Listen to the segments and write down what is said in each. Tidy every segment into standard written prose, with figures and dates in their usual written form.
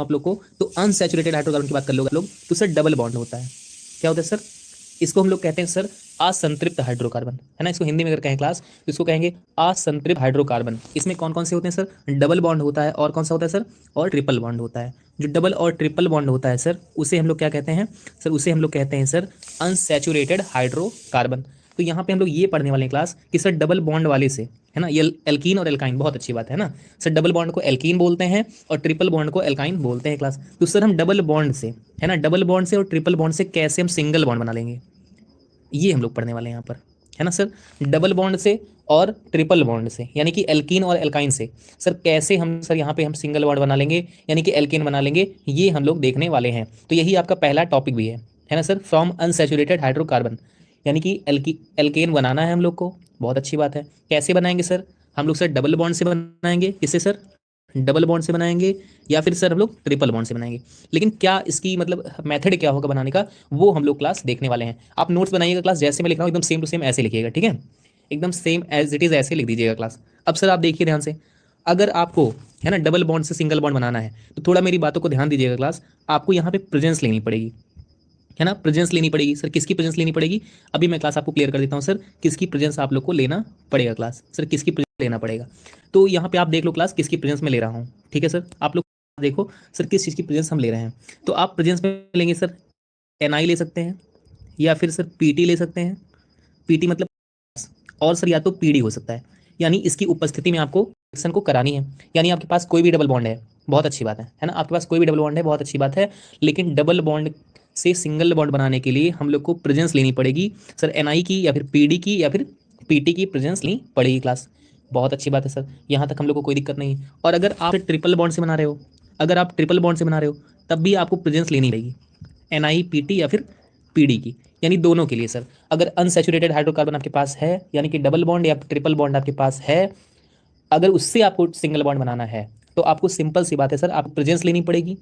आप लोग को, तो अनसैचुरेटेड हाइड्रोकार्बन की बात कर लोगे आप लोग, तो सर डबल बॉन्ड होता है। क्या होता है सर? इसको हम लोग कहते हैं सर असंतृप्त हाइड्रोकार्बन, है ना। इसको हिंदी में अगर कहें क्लास तो इसको कहेंगे असंतृप्त हाइड्रोकार्बन। इसमें कौन कौन से होते हैं सर? डबल बॉन्ड होता है, और कौन सा होता है सर? और ट्रिपल बॉन्ड होता है। जो डबल और ट्रिपल बॉन्ड होता है सर, उसे हम लोग क्या कहते हैं सर? उसे हम लोग कहते हैं सर अनसैचुरेटेड हाइड्रोकार्बन। तो यहाँ पे हम लोग ये पढ़ने वाले हैं क्लास कि सर डबल बॉन्ड वाले से, है ना, ये एल्कीन और एल्काइन, बहुत अच्छी बात है ना सर। डबल बॉन्ड को एल्कीन बोलते हैं और ट्रिपल बॉन्ड को एल्काइन बोलते हैं क्लास। तो सर हम डबल बॉन्ड से, है ना, डबल बॉन्ड से और ट्रिपल बॉन्ड से कैसे हम सिंगल बॉन्ड बना लेंगे, ये हम लोग पढ़ने वाले हैं यहाँ पर, है ना सर। डबल बॉन्ड से और ट्रिपल बॉन्ड से, यानी कि एल्कीन और एल्काइन से सर कैसे हम सर यहाँ पे हम सिंगल बॉन्ड बना लेंगे, यानी कि एल्केन बना लेंगे, ये हम लोग देखने वाले हैं। तो यही आपका पहला टॉपिक भी है ना सर, फ्रॉम अनसैचुरेटेड हाइड्रोकार्बन, यानी कि एल्केन बनाना है हम लोग को। बहुत अच्छी बात है। कैसे बनाएंगे सर? हम लोग सर डबल बॉन्ड से बनाएंगे। किससे सर? डबल बॉन्ड से बनाएंगे, या फिर सर हम लोग ट्रिपल बॉन्ड से बनाएंगे। लेकिन क्या इसकी मतलब मेथड क्या होगा बनाने का, वो हम लोग क्लास देखने वाले हैं। आप नोट्स बनाइएगा क्लास, जैसे मैं लिख रहा हूँ एकदम सेम टू सेम ऐसे लिखिएगा, ठीक है, एकदम सेम एज इट इज ऐसे लिख दीजिएगा क्लास। अब सर आप देखिए ध्यान से, अगर आपको, है ना, डबल बॉन्ड से सिंगल बॉन्ड बनाना है तो थोड़ा मेरी बातों को ध्यान दीजिएगा क्लास। आपको यहाँ पे प्रेजेंस लेनी पड़ेगी, है ना, प्रेजेंस लेनी पड़ेगी सर। किसकी प्रेजेंस लेनी पड़ेगी? अभी मैं क्लास आपको क्लियर कर देता हूँ सर, किसकी प्रेजेंस आप लोग को लेना पड़ेगा क्लास, सर किसकी प्रेजेंस लेना पड़ेगा। तो यहाँ पे आप देख लो क्लास किसकी प्रेजेंस में ले रहा हूँ, ठीक है सर। आप लोग देखो सर किस चीज़ की प्रेजेंस हम ले रहे हैं। तो आप प्रेजेंस में लेंगे सर एनआई ले सकते हैं, या फिर सर पीटी ले सकते हैं। पीटी मतलब, और सर या तो पीडी हो सकता है, यानी इसकी उपस्थिति में आपको रिएक्शन को करानी है। यानी आपके पास कोई भी डबल बॉन्ड है, बहुत अच्छी बात है ना, आपके पास कोई भी डबल बॉन्ड है, बहुत अच्छी बात है। लेकिन डबल बॉन्ड से सिंगल बॉन्ड बनाने के लिए हम लोग को प्रेजेंस लेनी पड़ेगी सर एनआई की, या फिर पीडी की, या फिर पीटी की प्रेजेंस लेनी पड़ेगी क्लास। बहुत अच्छी बात है सर, यहाँ तक हम लोग को कोई दिक्कत नहीं। और अगर आप ट्रिपल बॉन्ड से बना रहे हो, अगर आप ट्रिपल बॉन्ड से बना रहे हो, तब भी आपको प्रेजेंस लेनी पड़ेगी एनआई पीटी या फिर पीडी की, यानी दोनों के लिए सर। अगर अनसैचुरेटेड हाइड्रोकार्बन आपके पास है, यानी कि डबल बॉन्ड या ट्रिपल बॉन्ड आपके पास है, अगर उससे आपको सिंगल बॉन्ड बनाना है तो आपको सिंपल सी बात है सर, आपको प्रेजेंस लेनी पड़ेगी।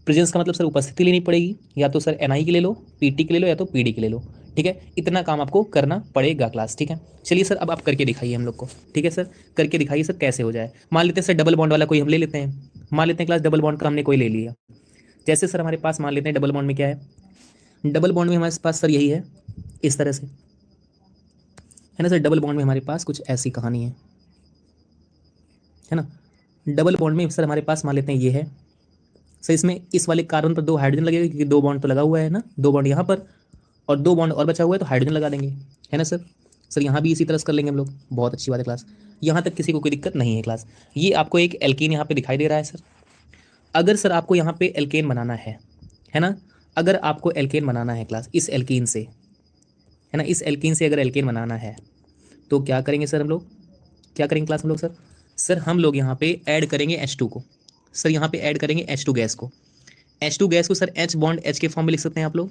प्रेजेंस का मतलब सर उपस्थिति लेनी पड़ेगी, या तो सर एनआई की ले लो, पीटी की ले लो, या तो पीडी की ले लो, ठीक है। इतना काम आपको करना पड़ेगा क्लास, ठीक है। चलिए सर अब आप करके दिखाइए हम लोग को, ठीक है सर, करके दिखाइए सर कैसे हो जाए। मान लेते हैं सर डबल बॉन्ड वाला कोई हम ले लेते हैं, मान लेते हैं क्लास डबल बॉन्ड का हमने कोई ले लिया। जैसे सर हमारे पास मान लेते हैं डबल बॉन्ड में क्या है, डबल बॉन्ड में हमारे पास सर यही है, इस तरह से, है ना सर। डबल बॉन्ड में हमारे पास कुछ ऐसी कहानी है ना। डबल बॉन्ड में सर हमारे पास मान लेते हैं ये है सर, इसमें इस वाले कार्बन पर दो हाइड्रोजन लगेगा, क्योंकि दो बॉन्ड तो लगा हुआ है ना, दो बॉन्ड यहाँ पर और दो बॉन्ड और बचा हुआ है, तो हाइड्रोजन लगा देंगे, है ना सर। सर यहाँ भी इसी तरह से कर लेंगे हम लोग। बहुत अच्छी बात है क्लास, यहाँ तक किसी को कोई दिक्कत नहीं है क्लास। ये आपको एक एल्केन यहाँ पे दिखाई दे रहा है सर। अगर सर आपको यहाँ पे एल्केन बनाना है ना, अगर आपको एल्केन बनाना है क्लास इस एल्कीन से, है ना, इस एल्कीन से अगर एल्केन बनाना है तो क्या करेंगे सर हम लोग, क्या करेंगे क्लास हम लोग सर? सर हम लोग यहाँ पे ऐड करेंगे H2 को, सर यहाँ पे ऐड करेंगे H2 गैस को। H2 गैस को सर H बॉन्ड H के फॉर्म में लिख सकते हैं आप लोग,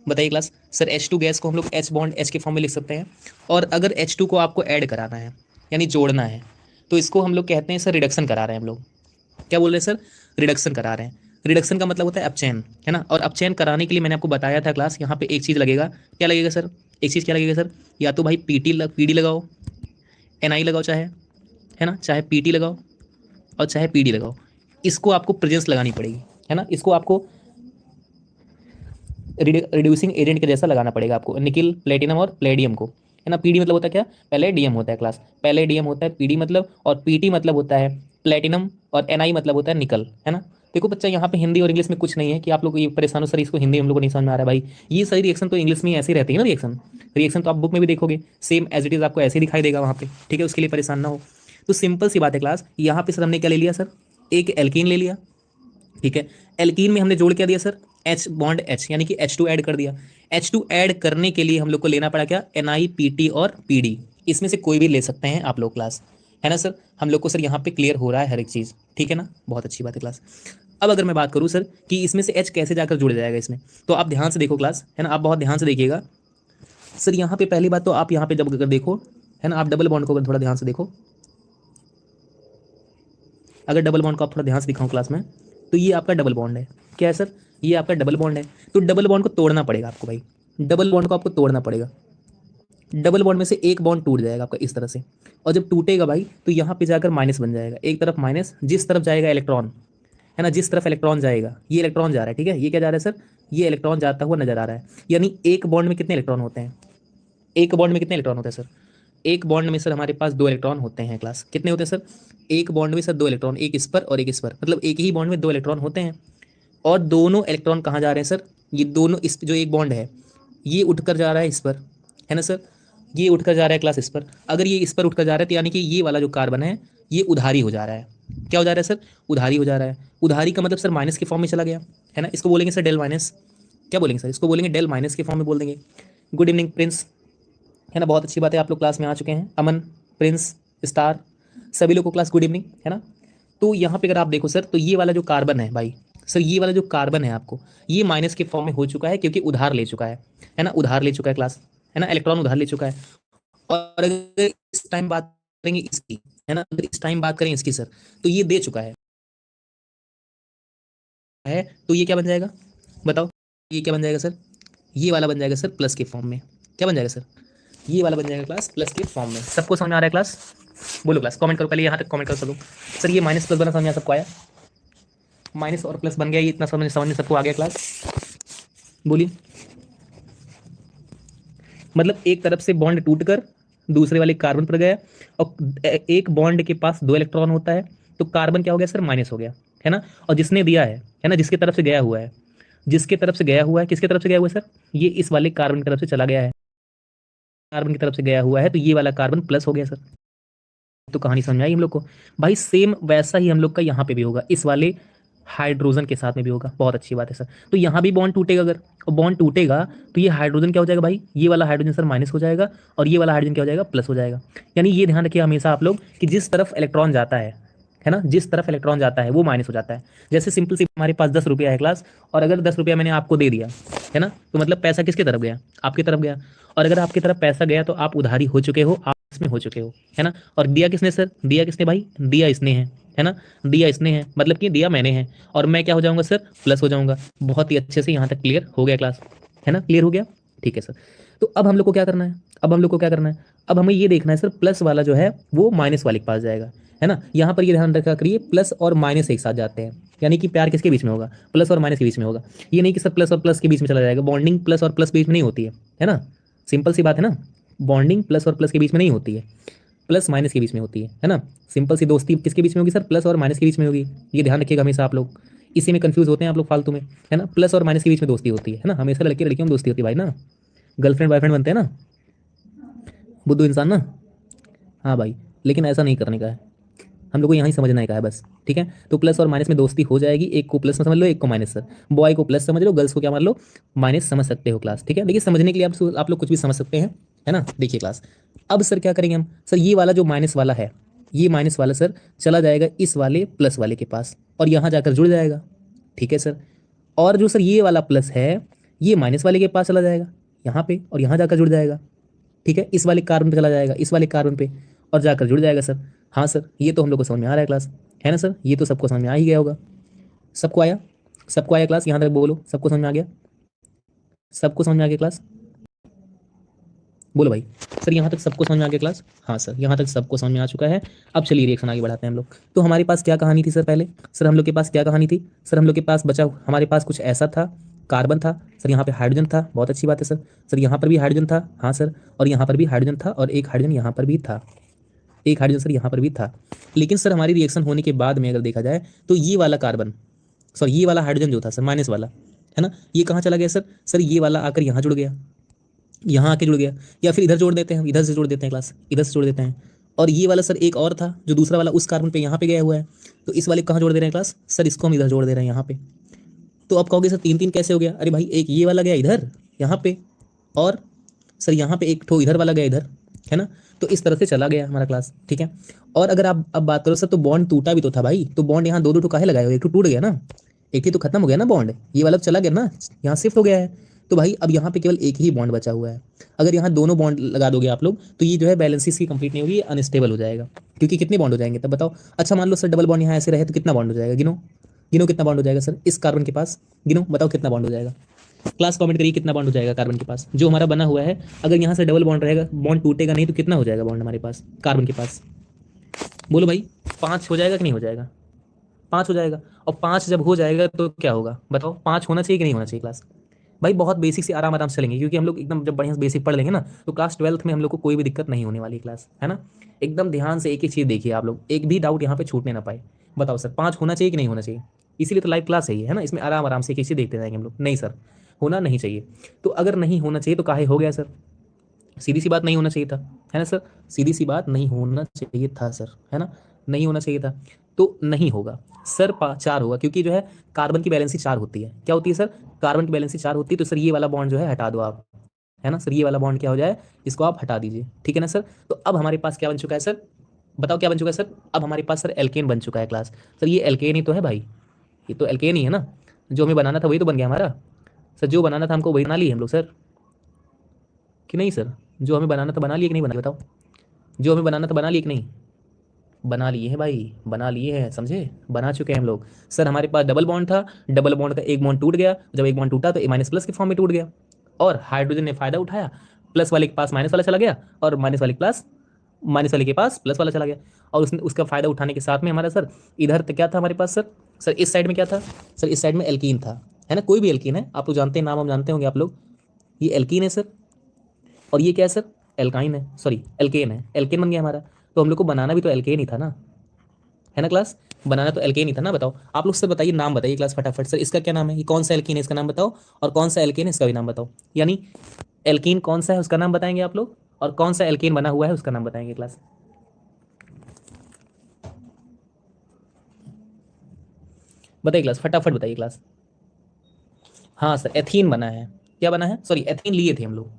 बताइए क्लास। सर H2 गैस को हम लोग H बॉन्ड H के फॉर्म में लिख सकते हैं। और अगर H2 को आपको ऐड कराना है, यानी जोड़ना है, तो इसको हम लोग कहते हैं सर रिडक्शन करा रहे हैं हम लोग। क्या बोल रहे हैं सर? रिडक्शन करा रहे हैं। रिडक्शन का मतलब होता है अपचयन, है ना। और अपचयन कराने के लिए मैंने आपको बताया था क्लास, यहाँ पे एक चीज़ लगेगा। क्या लगेगा सर? एक चीज़ क्या लगेगा सर? या तो भाई पीडी लगाओ, एनआई लगाओ, चाहे, है ना, चाहे पीटी लगाओ और चाहे पीडी लगाओ। इसको आपको प्रेजेंस लगानी पड़ेगी, है ना। इसको आपको रिड्यूसिंग एजेंट के जैसा लगाना पड़ेगा आपको, निकिल, प्लेटिनम और प्लेडियम को, है ना। पीडी मतलब होता है क्या? पहले डीएम होता है क्लास, पहले डीएम होता है पीडी मतलब, और पीटी मतलब होता है प्लेटिनम, और एनआई मतलब होता है निकल, है ना। देखो बच्चा, यहाँ पे हिंदी और इंग्लिश में कुछ नहीं है कि आप लोग को ये परेशान हो सर इसको हिंदी हम लोग को नहीं समझ में आ रहा है। भाई ये सारी रिएक्शन तो इंग्लिश में ही ऐसे ही रहती है ना, रिएक्शन रिएक्शन तो आप बुक में भी देखोगे सेम एज इट इज आपको ऐसे ही दिखाई देगा वहाँ पे, ठीक है। उसके लिए परेशान ना हो। तो सिंपल सी बात है क्लास, यहाँ पे सर हमने क्या ले लिया सर? एक एल्कीन ले लिया, ठीक है। एल्कीन में हमने जोड़ क्या दिया सर? H बॉन्ड H, यानी कि H2 ऐड कर दिया। H2 ऐड करने के लिए हम लोग को लेना पड़ा क्या? NiPT और PD, इसमें से कोई भी ले सकते हैं आप लोग क्लास, है ना सर। हम लोग को सर यहाँ पे क्लियर हो रहा है हर एक चीज़, ठीक है ना। बहुत अच्छी बात है क्लास। अब अगर मैं बात करूँ सर कि इसमें से H कैसे जाकर जुड़ जाएगा इसमें, तो आप ध्यान से देखो क्लास, है ना, आप बहुत ध्यान से देखिएगा सर। यहाँ पे पहली बात तो आप यहाँ पे जब अगर देखो, है ना, आप डबल बॉन्ड को अगर थोड़ा ध्यान से देखो, अगर डबल बॉन्ड को आप थोड़ा ध्यान से दिखाऊं क्लास में, तो ये आपका डबल बॉन्ड है। क्या है सर? ये आपका डबल बॉन्ड है। तो डबल बॉन्ड को तोड़ना पड़ेगा आपको भाई, डबल बॉन्ड को आपको तोड़ना पड़ेगा। डबल बॉन्ड में से एक बॉन्ड टूट जाएगा आपका इस तरह से, और जब टूटेगा भाई तो यहाँ पे जाकर माइनस बन जाएगा, एक तरफ माइनस, जिस तरफ जाएगा इलेक्ट्रॉन, है ना, जिस तरफ इलेक्ट्रॉन जाएगा, ये इलेक्ट्रॉन जा रहा है, ठीक है, ये क्या जा रहा है सर, ये इलेक्ट्रॉन जाता हुआ नजर आ रहा है। यानी एक बॉन्ड में कितने इलेक्ट्रॉन होते हैं, एक बॉन्ड में कितने इलेक्ट्रॉन होते हैं सर, एक बॉन्ड में सर हमारे पास 2 इलेक्ट्रॉन होते हैं क्लास। कितने होते हैं सर, एक बॉन्ड में सर 2 इलेक्ट्रॉन, एक इस पर और एक इस पर, मतलब एक ही बॉन्ड में 2 इलेक्ट्रॉन होते हैं। और दोनों इलेक्ट्रॉन कहाँ जा रहे हैं सर, ये दोनों, इस जो एक बॉन्ड है ये उठकर जा रहा है इस पर, है ना सर, ये उठकर जा रहा है क्लास इस पर। अगर ये इस पर उठकर जा रहा है तो यानी कि ये वाला जो कार्बन है ये उधारी हो जा रहा है। क्या हो जा रहा है सर, उधारी हो जा रहा है। उधारी का मतलब सर माइनस के फॉर्म में चला गया, है ना, इसको बोलेंगे सर डेल माइनस। क्या बोलेंगे सर, इसको बोलेंगे डेल माइनस के फॉर्म में बोल देंगे। गुड इवनिंग प्रिंस, है ना, बहुत अच्छी बात है, आप लोग क्लास में आ चुके हैं। अमन, प्रिंस, स्टार, सभी लोग को क्लास गुड इवनिंग, है ना। तो यहाँ पे अगर आप देखो सर, तो ये वाला जो कार्बन है भाई, सर ये वाला जो कार्बन है आपको, ये माइनस के फॉर्म में हो चुका है क्योंकि उधार ले चुका है ना, उधार ले चुका है क्लास, है ना, इलेक्ट्रॉन उधार ले चुका है। और अगर इस टाइम बात करेंगे इसकी, है ना, अगर इस टाइम बात करें इसकी सर, तो ये दे चुका है, तो ये क्या बन जाएगा बताओ, ये क्या बन जाएगा सर, ये वाला बन जाएगा सर प्लस के फॉर्म में। क्या बन जाएगा सर, ये वाला बन जाएगा क्लास प्लस के फॉर्म में। सबको समझ में आ रहा है क्लास, बोलो क्लास, कमेंट करो, पहले यहाँ तक कमेंट करो सब लोग। सर ये माइनस प्लस बना, समझ में सबको आया, माइनस और प्लस बन गया, ये इतना समझ में सबको आ गया क्लास, बोलिए। मतलब एक तरफ से बॉन्ड टूटकर दूसरे वाले कार्बन पर गया, और एक बॉन्ड के पास 2 इलेक्ट्रॉन होता है, तो कार्बन क्या हो गया सर, माइनस हो गया, है ना। और जिसने दिया है ना, जिसके तरफ से गया हुआ है, जिसके तरफ से गया हुआ है, किसके तरफ से गया हुआ है सर, ये इस वाले कार्बन की तरफ से चला गया है, कार्बन की तरफ से गया हुआ है, तो ये वाला कार्बन प्लस हो गया सर। तो कहानी समझ में आई हम लोग को भाई। सेम वैसा ही हम लोग का यहाँ पे भी होगा, इस वाले हाइड्रोजन के साथ में भी होगा। बहुत अच्छी बात है सर। तो यहाँ भी बॉन्ड टूटेगा, अगर और बॉन्ड टूटेगा तो ये हाइड्रोजन क्या हो जाएगा भाई, ये वाला हाइड्रोजन सर माइनस हो जाएगा, और ये वाला हाइड्रोजन क्या हो जाएगा, प्लस हो जाएगा। यानी ये ध्यान रखिए हमेशा आप लोग कि जिस तरफ इलेक्ट्रॉन जाता है ना, जिस तरफ इलेक्ट्रॉन जाता है वो माइनस हो जाता है। जैसे सिंपल सी, हमारे पास 10 रुपया है क्लास, और अगर 10 रुपया मैंने आपको दे दिया, है ना, तो मतलब पैसा किसकी तरफ गया, आपकी तरफ गया। और अगर आपकी तरफ पैसा गया तो आप उधारी हो चुके हो, आप इसमें हो चुके हो, है ना। और दिया किसने सर, दिया किसने भाई, दिया इसने है ना, दिया इसने है, मतलब कि दिया मैंने है, और मैं क्या हो जाऊंगा सर, प्लस हो जाऊंगा। बहुत ही अच्छे से यहाँ तक क्लियर हो गया क्लास, है ना, क्लियर हो गया, ठीक है सर। तो अब हम लोग को क्या करना है, अब हम लोग को क्या करना है, अब हमें ये देखना है सर, प्लस वाला जो है वो माइनस वाले के पास जाएगा, है ना। यहाँ पर ये ध्यान रखा करिए, प्लस और माइनस एक साथ जाते हैं, यानी कि प्यार किसके बीच में होगा, प्लस और माइनस के बीच में होगा। ये नहीं कि सर प्लस और प्लस के बीच में चला जाएगा, बॉन्डिंग प्लस और प्लस के बीच में नहीं होती है ना, सिंपल सी बात है ना, बॉन्डिंग प्लस और प्लस के बीच में नहीं होती है, प्लस माइनस के बीच में होती है ना। सिंपल सी दोस्ती किसके बीच में होगी सर, प्लस और माइनस के बीच में होगी। ये ध्यान रखिएगा हमेशा आप लोग, इसी में कंफ्यूज होते हैं आप लोग फालतू में, है ना। प्लस और माइनस के बीच में दोस्ती होती है ना, हमेशा लड़के लड़कियों में दोस्ती होती है भाई ना, गर्लफ्रेंड बॉयफ्रेंड बनते हैं ना, बुद्धू इंसान ना। हाँ भाई, लेकिन ऐसा नहीं करने का है, हम लोग को यहाँ ही समझना है का है बस, ठीक है। तो प्लस और माइनस में दोस्ती हो जाएगी, एक को प्लस में समझ लो, एक को माइनस सर। बॉय को प्लस समझ लो, गर्ल्स को क्या मान लो, माइनस समझ सकते हो क्लास, ठीक है। देखिए समझने के लिए आप लोग कुछ भी समझ सकते हैं, है ना। देखिए क्लास, अब सर क्या करेंगे हम, सर ये वाला जो माइनस वाला है, ये माइनस वाला सर चला जाएगा इस वाले प्लस वाले के पास, और यहाँ जाकर जुड़ जाएगा, ठीक है सर। और जो सर ये वाला प्लस है, ये माइनस वाले के पास चला जाएगा यहाँ पे, और यहाँ जाकर जुड़ जाएगा, ठीक है, इस वाले कार्बन पे चला जाएगा, इस वाले कार्बन पे, और जाकर जुड़ जाएगा सर। हाँ सर, ये तो हम लोग को समझ में आ रहा है क्लास, है ना सर, ये तो सबको समझ में आ ही गया होगा। सबको आया, सबको आया क्लास, यहाँ तक बोलो, सबको समझ में आ गया, सबको समझ में आ गया क्लास, बोलो भाई। सर यहाँ तक सबको समझ में आ गया क्लास, हाँ सर यहाँ तक सबको समझ में आ चुका है। अब चलिए रिएक्शन आगे बढ़ाते हैं हम लोग। तो हमारे पास क्या कहानी थी सर, पहले सर हम लोग के पास क्या कहानी थी, सर हम लोग के पास बचा, हमारे पास कुछ ऐसा था, कार्बन था सर, यहाँ पे हाइड्रोजन था, बहुत अच्छी बात है सर। सर यहाँ पर भी हाइड्रोजन था, हाँ सर, और यहाँ पर भी हाइड्रोजन था, और एक हाइड्रोजन यहाँ पर भी था, एक हाइड्रोजन सर यहाँ पर भी था। लेकिन सर हमारी रिएक्शन होने के बाद में अगर देखा जाए तो ये वाला कार्बन, सर ये वाला हाइड्रोजन जो था सर माइनस वाला, है ना, ये कहाँ चला गया सर, सर ये वाला आकर यहाँ जुड़ गया, यहाँ आके जुड़ गया, या फिर इधर जोड़ देते हैं, इधर से जोड़ देते हैं क्लास, इधर से जोड़ देते हैं। और ये वाला सर एक और था जो दूसरा वाला उस कार्बन पे यहाँ पे गया हुआ है, तो इस वाले कहाँ जोड़ दे रहे हैं क्लास, सर इसको हम इधर जोड़ दे रहे हैं यहाँ पे। तो अब कहोगे सर 3-3 कैसे हो गया, अरे भाई एक ये वाला गया इधर यहाँ पे, और सर यहाँ पे एक ठो इधर वाला गया इधर, है ना। तो इस तरह से चला गया हमारा क्लास, ठीक है। और अगर आप अब बात करो सर, तो बॉन्ड टूटा भी तो था भाई, तो बॉन्ड यहाँ 2-2 ठो काहे लगाए हो, एक तो टूट गया ना, एक ही तो खत्म हो गया ना बॉन्ड, ये वाला चला गया ना, यहाँ शिफ्ट हो गया है। तो भाई अब यहाँ पे केवल एक ही बॉन्ड बचा हुआ है। अगर यहाँ दोनों बॉन्ड लगा दोगे आप लोग, तो ये जो है बैलेंस इसकी कंप्लीट नहीं होगी, अनस्टेबल हो जाएगा। क्योंकि कितने बॉन्ड हो जाएंगे तब बताओ, अच्छा मान लो सर डबल बॉन्ड यहाँ ऐसे रहे तो कितना बॉन्ड हो जाएगा, गिनो गिनो कितना बॉन्ड हो जाएगा सर इस कार्बन के पास, गिनो बताओ कितना बॉन्ड हो जाएगा। क्लास कमेंट करिए कितना बॉन्ड हो जाएगा कार्बन के पास जो हमारा बना हुआ है। अगर यहाँ से डबल बॉन्ड रहेगा, बॉन्ड टूटेगा नहीं, तो कितना हो जाएगा बॉन्ड हमारे पास कार्बन के पास, बोलो भाई 5 हो जाएगा कि नहीं हो जाएगा, 5 हो जाएगा। और 5 जब हो जाएगा तो क्या होगा बताओ, 5 होना चाहिए कि नहीं होना चाहिए क्लास? भाई बहुत बेसिक से आराम आराम से चलेंगे, क्योंकि हम लोग एकदम जब बढ़िया से बेसिक पढ़ लेंगे ना, तो क्लास 12th में हम लोग को कोई भी दिक्कत नहीं होने वाली क्लास, है ना। एकदम ध्यान से एक एक चीज़ देखिए आप लोग, एक भी डाउट यहाँ पे छूटने ना पाए। बताओ सर 5 होना चाहिए कि नहीं होना चाहिए? इसीलिए तो लाइव क्लास है ये, है ना, इसमें आराम आराम से एक एक चीज़ देखते जाएंगे हम लोग। नहीं सर होना नहीं चाहिए। तो अगर नहीं होना चाहिए तो काहे हो गया सर? सीधी सी बात, नहीं होना चाहिए था, है ना सर। सीधी सी बात, नहीं होना चाहिए था सर, है ना, नहीं होना चाहिए था। तो नहीं होगा सर, 4 होगा, क्योंकि जो है कार्बन की वैलेंसी 4 होती है। क्या होती है सर? कार्बन की वैलेंसी 4 होती है। तो सर ये वाला बॉन्ड जो है हटा दो आप, है ना सर, ये वाला बॉन्ड क्या हो जाए, इसको आप हटा दीजिए, ठीक है ना सर। तो अब हमारे पास क्या बन चुका है सर? बताओ क्या बन चुका है सर? अब हमारे पास सर एल्केन बन चुका है क्लास। सर ये एल्केन ही तो है भाई, ये तो एल्केन ही है ना। जो हमें बनाना था वही तो बन गया हमारा। सर जो बनाना था हमको वही बना लिए हम लोग सर, कि नहीं सर? जो हमें बनाना था बना लिए कि नहीं बना, बताओ। जो हमें बनाना था बना लिए कि नहीं? बना लिए हैं भाई, बना लिए हैं, समझे, बना चुके हैं हम लोग। सर हमारे पास डबल बॉन्ड था, डबल बॉन्ड का एक बॉन्ड टूट गया, जब एक बॉन्ड टूटा तो ए माइनस प्लस के फॉर्म में टूट गया, और हाइड्रोजन ने फायदा उठाया, प्लस वाले के पास माइनस वाला चला गया, और माइनस वाले के पास माइनस वाले के पास प्लस वाला चला गया। और उसने उसका फायदा उठाने के साथ में हमारा सर इधर तो क्या था हमारे पास सर? सर इस साइड में क्या था? सर इस साइड में एल्कीन था, है ना, कोई भी एल्कीन है, आप लोग जानते हैं, नाम हम जानते होंगे आप लोग। ये एल्कीन है सर, और ये क्या है सर? एल्काइन है, सॉरी एल्केन है, एल्केन बन गया हमारा। तो हम लोग को बनाना भी तो एल्केन ही था ना, है ना क्लास, बनाना तो एल्केन ही था ना। बताओ आप लोग सर, बताइए नाम बताइए क्लास फटाफट, सर इसका क्या नाम है, ये कौन सा एल्कीन है इसका नाम बताओ, और कौन सा एल्केन है इसका भी नाम बताओ। यानी एल्कीन कौन सा है उसका नाम बताएंगे आप लोग, और कौन सा एल्केन बना हुआ है उसका नाम बताएंगे क्लास। बताइए क्लास, फटाफट बताइए क्लास। हाँ सर एथीन बना है। क्या बना है, सॉरी एथीन लिए थे हम लोग,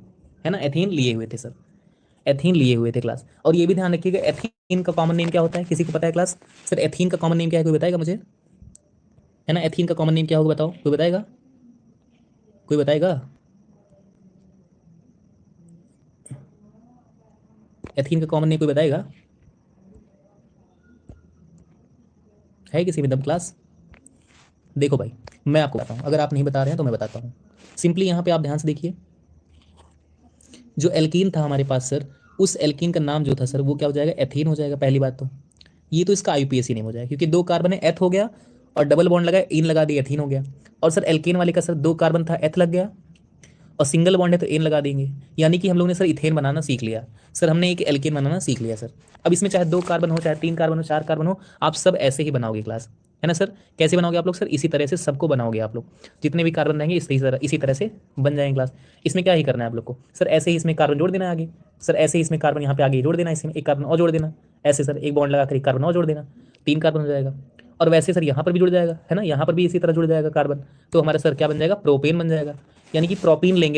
है ना, एथीन लिए हुए थे सर, एथीन लिए हुए थे क्लास। और ये भी ध्यान रखिएगा, एथीन का कॉमन नेम क्या होता है, किसी को पता है क्लास? सर एथीन का कॉमन नेम क्या है, कोई बताएगा मुझे, है ना, एथीन का कॉमन नेम क्या होगा बताओ, कोई बताएगा, कोई बताएगा? एथीन का कॉमन नेम कोई बताएगा? है किसी में दम क्लास? देखो भाई मैं आपको बताता हूँ, अगर आप नहीं बता रहे हैं तो मैं बताता हूँ। सिंपली यहाँ पे आप ध्यान से देखिए, जो एल्कीन था हमारे पास सर, उस एल्कीन का नाम जो था सर वो क्या हो जाएगा, एथीन हो जाएगा। पहली बात तो ये तो इसका आईयूपीएसी नेम हो जाएगा, क्योंकि 2 कार्बन है, एथ हो गया, और डबल बॉन्ड लगा, इन लगा दिया, एथीन हो गया। और सर एल्केन वाले का सर 2 कार्बन था, एथ लग गया, और सिंगल बॉन्ड है तो एन लगा देंगे। यानी कि हम लोग ने सर इथेन बनाना सीख लिया सर, हमने एक एल्केन बनाना सीख लिया सर। अब इसमें चाहे 2 कार्बन हो, चाहे 3 कार्बन हो, 4 कार्बन हो, आप सब ऐसे ही बनाओगे क्लास, है ना सर। कैसे बनाओगे आप लोग सर? इसी तरह से सबको बनाओगे आप लोग, जितने भी कार्बन रहेंगे इसी तरह से बन जाएंगे क्लास। इसमें क्या ही करना है आप लोग को सर, ऐसे ही इसमें कार्बन जोड़ देना है आगे। सर ऐसे ही इसमें कार्बन यहाँ पे आगे जोड़ देना है, इसमें एक कार्बन और जोड़ देना, ऐसे सर एक बॉन्ड लगाकर एक कार्बन और जोड़ देना, 3 कार्बन हो जाएगा। और वैसे सर यहाँ पर भी जुड़ जाएगा, है ना, यहाँ पर भी इसी तरह जुड़ जाएगा कार्बन। तो हमारा सर क्या बन जाएगा, प्रोपेन बन जाएगा। यानी कि प्रोपीन लेंगे